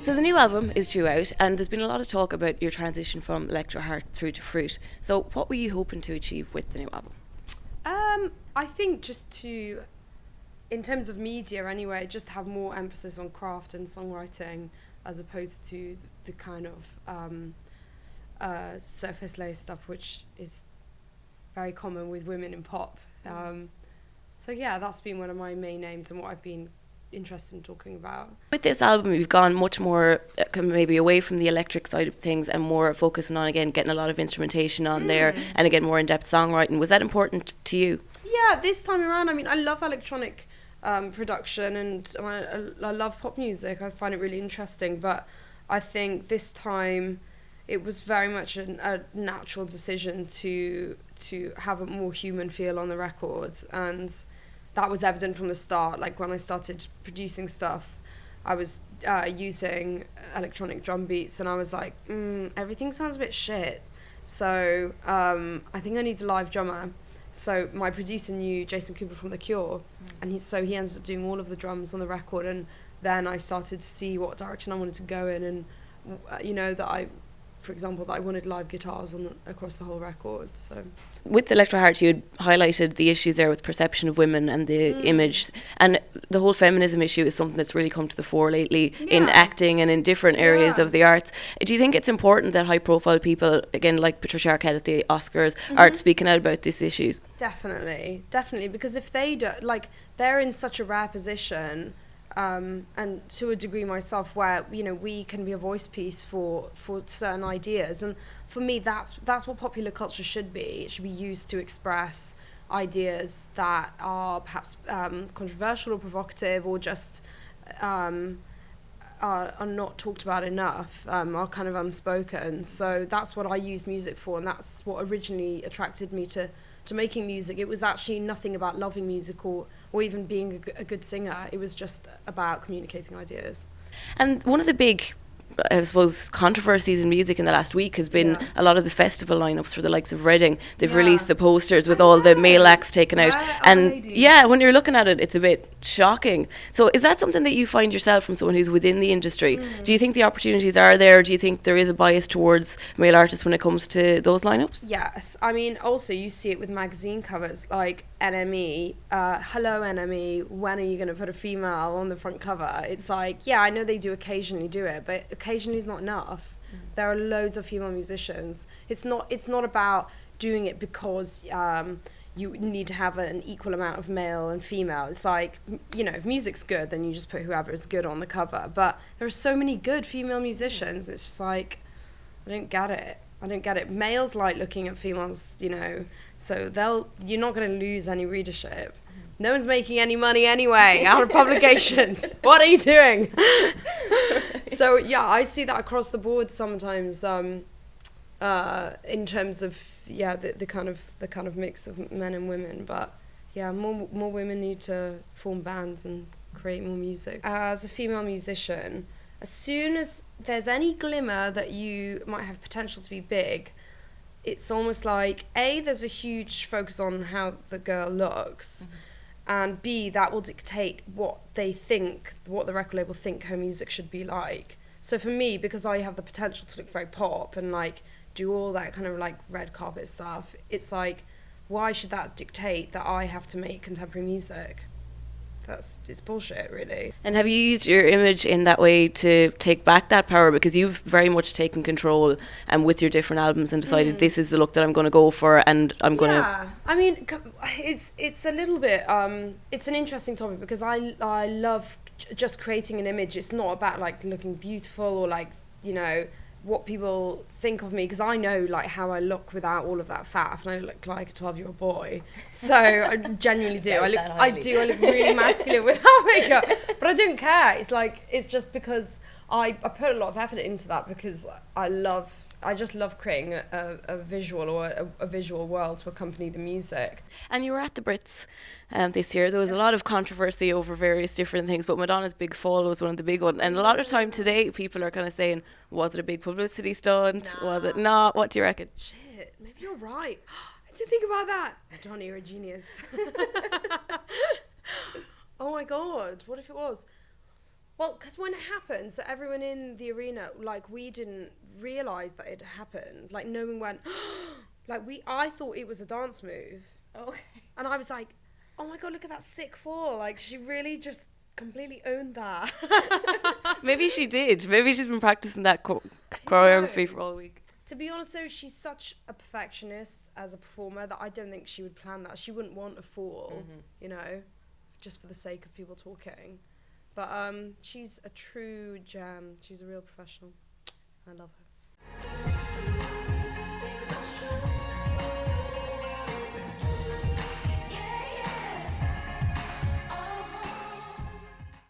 So the new album is due out, and there's been a lot of talk about your transition from Electro Heart through to Froot. So what were you hoping to achieve with the new album? I think just to, in terms of media anyway, just have more emphasis on craft and songwriting as opposed to the kind of surface layer stuff, which is very common with women in pop. So yeah, that's been one of my main aims and what I've been interested in talking about. With this album, you've gone much more maybe away from the electric side of things and more focusing on, again, getting a lot of instrumentation on there and, again, more in-depth songwriting. Was that important to you? Yeah, this time around, I mean, I love electronic production and I love pop music. I find it really interesting, but I think this time it was very much a natural decision to have a more human feel on the records, and that was evident from the start. Like when I started producing stuff, I was using electronic drum beats and I was like, everything sounds a bit shit. So I think I need a live drummer. So my producer knew Jason Cooper from The Cure, and he ended up doing all of the drums on the record, and then I started to see what direction I wanted to go in, and for example, that I wanted live guitars across the whole record. So with Electro Heart, you had highlighted the issues there with perception of women and the image, and the whole feminism issue is something that's really come to the fore lately in acting and in different areas of the arts. Do you think it's important that high-profile people, again, like Patricia Arquette at the Oscars, are speaking out about these issues? Definitely, because if they do, like, they're in such a rare position, and to a degree myself, where we can be a voice piece for certain ideas, and for me that's what popular culture should be. It should be used to express ideas that are perhaps controversial or provocative, or just are not talked about enough, are kind of unspoken. So that's what I use music for, and that's what originally attracted me to making music. It was actually nothing about loving music or even being a good singer. It was just about communicating ideas. And one of the big, I suppose, controversies in music in the last week has been a lot of the festival lineups for the likes of Reading. They've released the posters with all the male acts taken out. And when you're looking at it, it's a bit shocking. So is that something that you find yourself from someone who's within the industry? Do you think the opportunities are there? Do you think there is a bias towards male artists when it comes to those lineups? Yes. I mean, also you see it with magazine covers like NME. Hello NME, when are you going to put a female on the front cover? It's like, I know they do occasionally do it, but occasionally is not enough. There are loads of female musicians. It's not about doing it because you need to have an equal amount of male and female. It's like, if music's good, then you just put whoever is good on the cover. But there are so many good female musicians. It's just like, I don't get it. Males like looking at females, so you're not going to lose any readership. No one's making any money anyway out of publications. What are you doing? So I see that across the board sometimes, in terms of the kind of mix of men and women. But more women need to form bands and create more music. As a female musician, as soon as there's any glimmer that you might have potential to be big, it's almost like there's a huge focus on how the girl looks. And B, that will dictate what the record label think her music should be like. So for me, because I have the potential to look very pop and like do all that kind of like red carpet stuff, it's like, why should that dictate that I have to make contemporary music? It's bullshit, really. And have you used your image in that way to take back that power? Because you've very much taken control with your different albums and decided this is the look that I'm going to go for, and I'm going to... I mean, it's a little bit... it's an interesting topic because I love just creating an image. It's not about like looking beautiful or like, what people think of me, because I know like how I look without all of that fat, and I look like a 12-year-old boy. So I genuinely do. I look really masculine without makeup, but I don't care. It's just because I put a lot of effort into that, because I just love creating a visual or a visual world to accompany the music. And you were at the Brits this year. There was a lot of controversy over various different things, but Madonna's Big Fall was one of the big ones. And a lot of time today, people are kind of saying, was it a big publicity stunt? Nah. Was it not? What do you reckon? Shit, maybe you're right. I didn't think about that. Madonna, you're a genius. Oh my God, what if it was? Well, because when it happened, so everyone in the arena, like, we didn't realise that it happened. Like, no one went, like, I thought it was a dance move. Okay. And I was like, oh my God, look at that sick fall. Like, she really just completely owned that. Maybe she did. Maybe she's been practicing that choreography for all week. To be honest, though, she's such a perfectionist as a performer that I don't think she would plan that. She wouldn't want a fall, you know, just for the sake of people talking. But she's a true gem. She's a real professional. I love her.